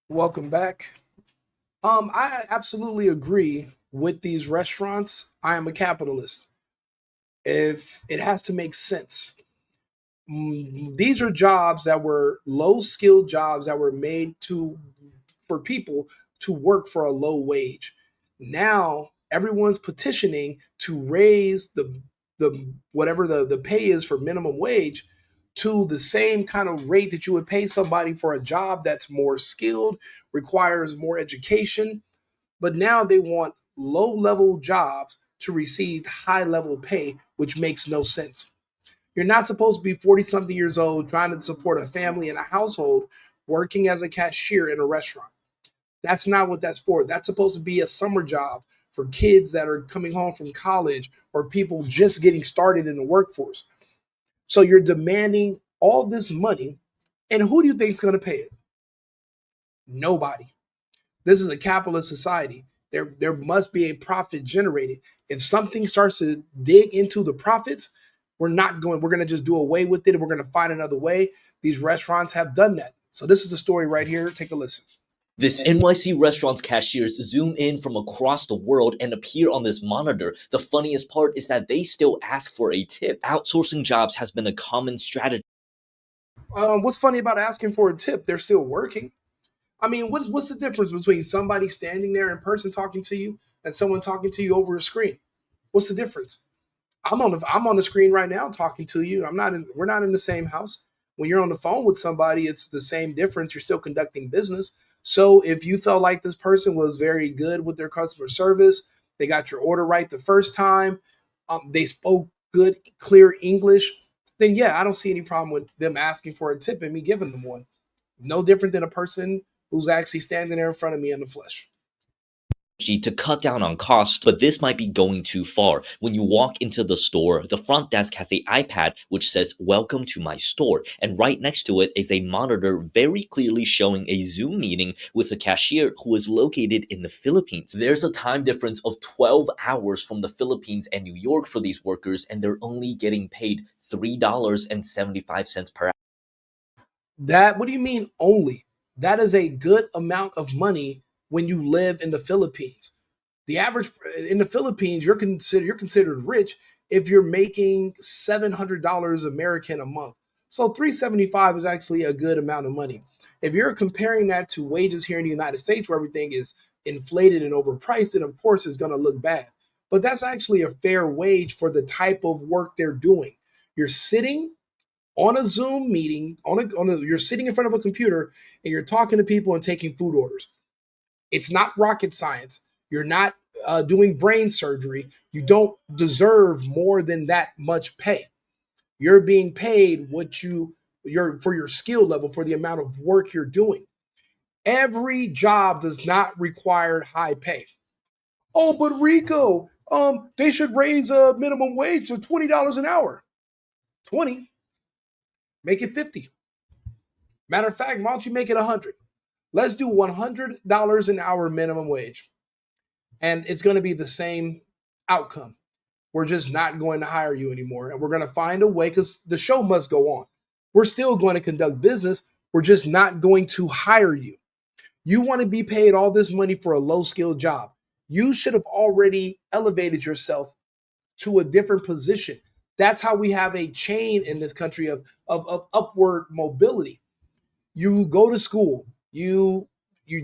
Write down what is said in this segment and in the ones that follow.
Welcome back. I absolutely agree with these restaurants. I am a capitalist. If it has to make sense, these are jobs that were low skilled jobs that were made to for people to work for a low wage. Now everyone's petitioning to raise the whatever the pay is for minimum wage to the same kind of rate that you would pay somebody for a job that's more skilled, requires more education, but now they want low level jobs to receive high level pay, which makes no sense. You're not supposed to be 40 something years old trying to support a family and a household working as a cashier in a restaurant. That's not what that's for. That's supposed to be a summer job for kids that are coming home from college or people just getting started in the workforce. So you're demanding all this money, and who do you think is going to pay it? Nobody. This is a capitalist society. There must be a profit generated. If something starts to dig into the profits, we're going to just do away with it and we're going to find another way. These restaurants have done that. So this is the story right here. Take a listen. This NYC restaurant's cashiers zoom in from across the world and appear on this monitor. The funniest part is that they still ask for a tip. Outsourcing jobs has been a common strategy. What's funny about asking for a tip? They're still working. I mean, what's the difference between somebody standing there in person talking to you and someone talking to you over a screen? What's the difference? I'm on the screen right now talking to you. We're not in the same house. When you're on the phone with somebody, it's the same difference. You're still conducting business. So if you felt like this person was very good with their customer service, they got your order right the first time, they spoke good, clear English, then yeah, I don't see any problem with them asking for a tip and me giving them one. No different than a person who's actually standing there in front of me in the flesh. To cut down on costs, but this might be going too far. When you walk into the store, the front desk has an iPad which says "Welcome to my store," and right next to it is a monitor very clearly showing a Zoom meeting with a cashier who is located in the Philippines. There's a time difference of 12 hours from the Philippines and New York for these workers, and they're only getting paid $3.75 per hour. What do you mean only? That is a good amount of money when you live in the Philippines. The average in the Philippines, you're considered rich if you're making $700 American a month. So 375 is actually a good amount of money. If you're comparing that to wages here in the United States where everything is inflated and overpriced, then of course it's going to look bad. But that's actually a fair wage for the type of work they're doing. You're sitting on a Zoom meeting, you're sitting in front of a computer and you're talking to people and taking food orders. It's not rocket science. You're not doing brain surgery. You don't deserve more than that much pay. You're being paid what you're for your skill level for the amount of work you're doing. Every job does not require high pay. Oh, but Rico, they should raise a minimum wage to $20 an hour. 20, make it 50. Matter of fact, why don't you make it 100? Let's do $100 an hour minimum wage, and it's going to be the same outcome. We're just not going to hire you anymore, and we're going to find a way because the show must go on. We're still going to conduct business. We're just not going to hire you. You want to be paid all this money for a low skilled job. You should have already elevated yourself to a different position. That's how we have a chain in this country of upward mobility. You go to school. You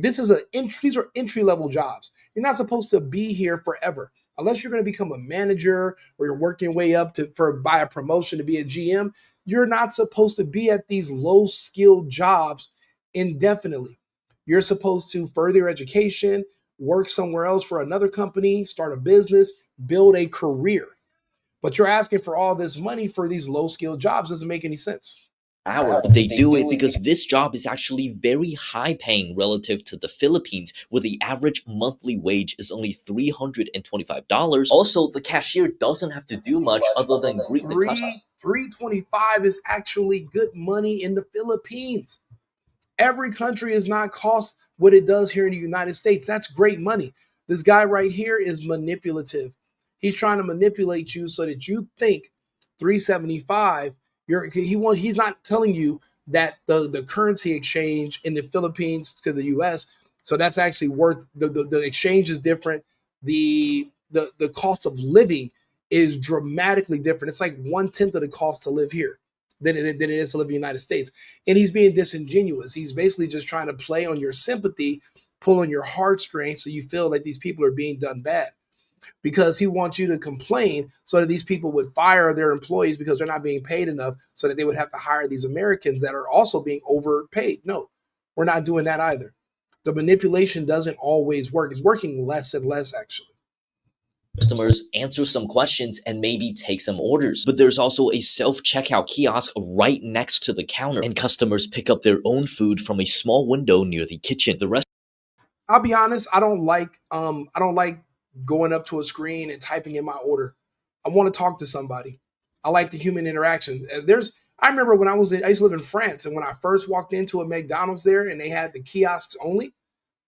this is a these are entry level jobs. You're not supposed to be here forever unless you're going to become a manager or you're working your way up to for by a promotion to be a GM. You're not supposed to be at these low skilled jobs indefinitely. You're supposed to further your education, work somewhere else for another company, start a business, build a career. But you're asking for all this money for these low skilled jobs. Doesn't make any sense. They do it because this job is actually very high paying relative to the Philippines, where the average monthly wage is only $325. Also, the cashier doesn't have to do much other than greet the customer. 325 is actually good money in the Philippines. Every country is not cost what it does here in the United States. That's great money. This guy right here is manipulative. He's trying to manipulate you so that you think 375. He's not telling you that the currency exchange in the Philippines to the US, so that's actually worth the exchange is different. The cost of living is dramatically different. It's like 1/10 of the cost to live here than it is to live in the United States. And he's being disingenuous. He's basically just trying to play on your sympathy, pull on your heartstrings so you feel like these people are being done bad, because he wants you to complain so that these people would fire their employees because they're not being paid enough, so that they would have to hire these Americans that are also being overpaid. No, we're not doing that either. The manipulation doesn't always work. It's working less and less, actually. Customers, answer some questions, and maybe take some orders. But there's also a self-checkout kiosk right next to the counter, and customers pick up their own food from a small window near the kitchen. The rest I'll be honest, I don't like going up to a screen and typing in my order. I want to talk to somebody. I like the human interactions. I remember when I used to live in France, and when I first walked into a McDonald's there and they had the kiosks only,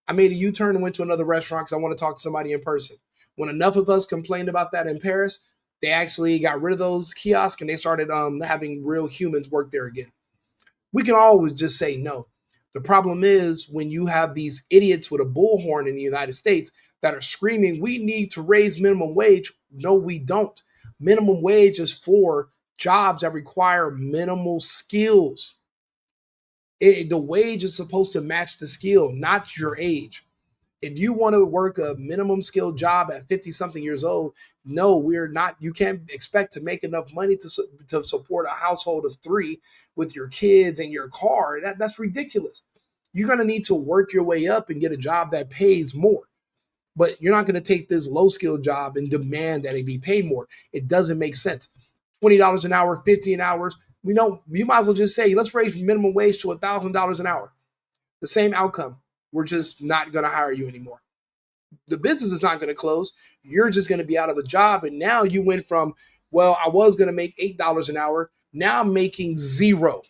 I made a U-turn and went to another restaurant because I want to talk to somebody in person. When enough of us complained about that in Paris, they actually got rid of those kiosks and they started having real humans work there again. We can always just say no. The problem is when you have these idiots with a bullhorn in the United States that are screaming, we need to raise minimum wage. No, we don't. Minimum wage is for jobs that require minimal skills. The wage is supposed to match the skill, not your age. If you want to work a minimum skill job at 50 something years old, no, we're not. You can't expect to make enough money to support a household of three with your kids and your car. That's ridiculous. You're going to need to work your way up and get a job that pays more. But you're not going to take this low skill job and demand that it be paid more. It doesn't make sense. $20 an hour, 50 an hour. We know you might as well just say, let's raise minimum wage to $1,000 an hour. The same outcome. We're just not going to hire you anymore. The business is not going to close. You're just going to be out of a job. And now you went from, well, I was going to make $8 an hour. Now I'm making zero.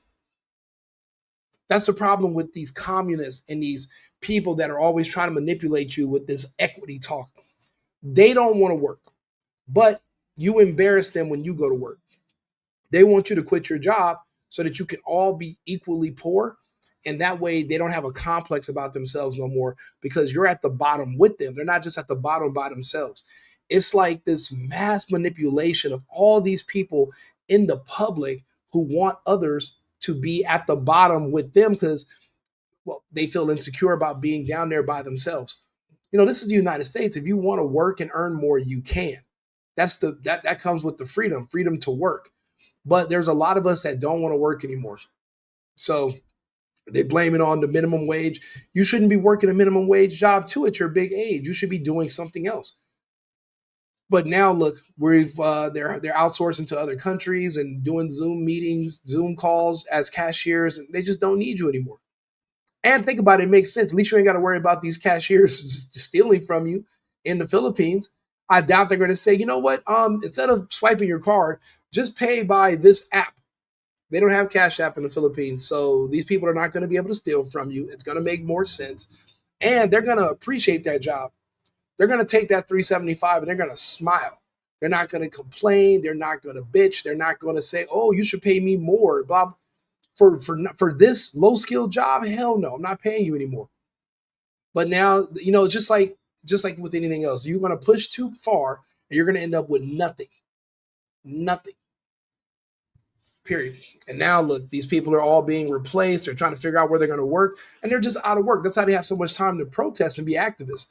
That's the problem with these communists and these people that are always trying to manipulate you with this equity talk. They don't want to work, but you embarrass them when you go to work. They want you to quit your job so that you can all be equally poor. And that way they don't have a complex about themselves no more because you're at the bottom with them. They're not just at the bottom by themselves. It's like this mass manipulation of all these people in the public who want others to be at the bottom with them because, well, they feel insecure about being down there by themselves. This is the United States. If you want to work and earn more, you can. That comes with the freedom to work. But there's a lot of us that don't want to work anymore. So they blame it on the minimum wage. You shouldn't be working a minimum wage job too at your big age. You should be doing something else. But now look, they're outsourcing to other countries and doing Zoom meetings, Zoom calls as cashiers, and they just don't need you anymore. And think about it, it makes sense. At least you ain't got to worry about these cashiers stealing from you in the Philippines. I doubt they're going to say, you know what? Instead of swiping your card, just pay by this app. They don't have Cash App in the Philippines, so these people are not going to be able to steal from you. It's going to make more sense, and they're going to appreciate that job. They're going to take that 375 and they're going to smile. They're not going to complain. They're not going to bitch. They're not going to say, "Oh, you should pay me more." Bob, for this low skill job, hell no, I'm not paying you anymore. But now, just like with anything else, you're going to push too far, and you're going to end up with nothing, nothing. Period. And now look, these people are all being replaced. They're trying to figure out where they're going to work, and they're just out of work. That's how they have so much time to protest and be activists.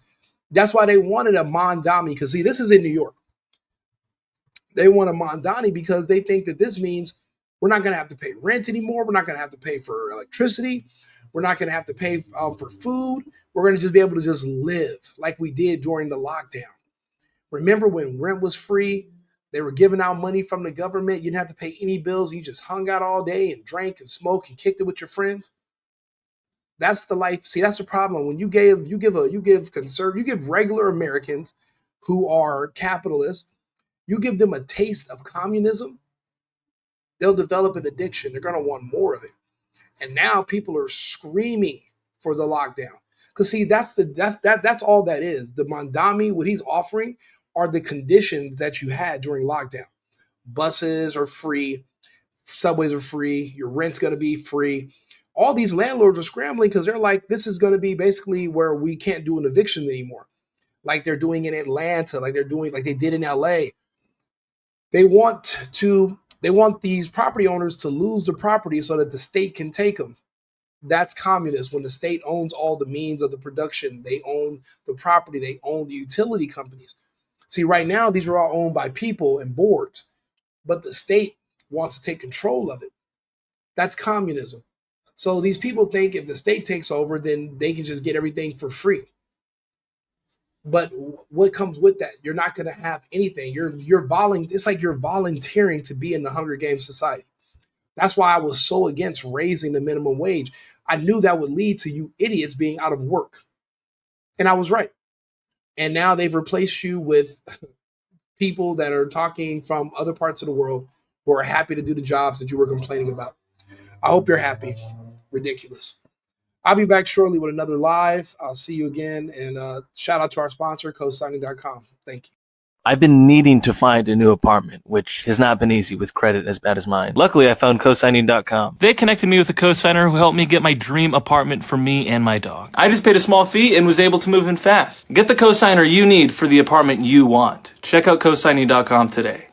That's why they wanted a Mondami. Because see, this is in New York. They want a Mondani because they think that this means we're not going to have to pay rent anymore. We're not going to have to pay for electricity. We're not going to have to pay for food. We're going to just be able to just live like we did during the lockdown. Remember when rent was free? They were giving out money from the government. You didn't have to pay any bills. You just hung out all day and drank and smoked and kicked it with your friends. That's the life. See, that's the problem. When you give regular Americans who are capitalists, you give them a taste of communism, they'll develop an addiction. They're going to want more of it. And now people are screaming for the lockdown. Because see, that's all that is. The Mondami, what he's offering are the conditions that you had during lockdown. Buses are free, subways are free, your rent's going to be free. All these landlords are scrambling because they're like, this is going to be basically where we can't do an eviction anymore. Like they're doing in Atlanta, like they're doing, like they did in LA. They want these property owners to lose the property so that the state can take them. That's communist. When the state owns all the means of the production, they own the property, they own the utility companies. See, right now, these are all owned by people and boards, but the state wants to take control of it. That's communism. So these people think if the state takes over, then they can just get everything for free. But what comes with that? You're not going to have anything. It's like you're volunteering to be in the Hunger Games society. That's why I was so against raising the minimum wage. I knew that would lead to you idiots being out of work. And I was right. And now they've replaced you with people that are talking from other parts of the world who are happy to do the jobs that you were complaining about. I hope you're happy. Ridiculous. I'll be back shortly with another live. I'll see you again. And shout out to our sponsor, cosigning.com. Thank you. I've been needing to find a new apartment, which has not been easy with credit as bad as mine. Luckily, I found cosigning.com. They connected me with a cosigner who helped me get my dream apartment for me and my dog. I just paid a small fee and was able to move in fast. Get the cosigner you need for the apartment you want. Check out cosigning.com today.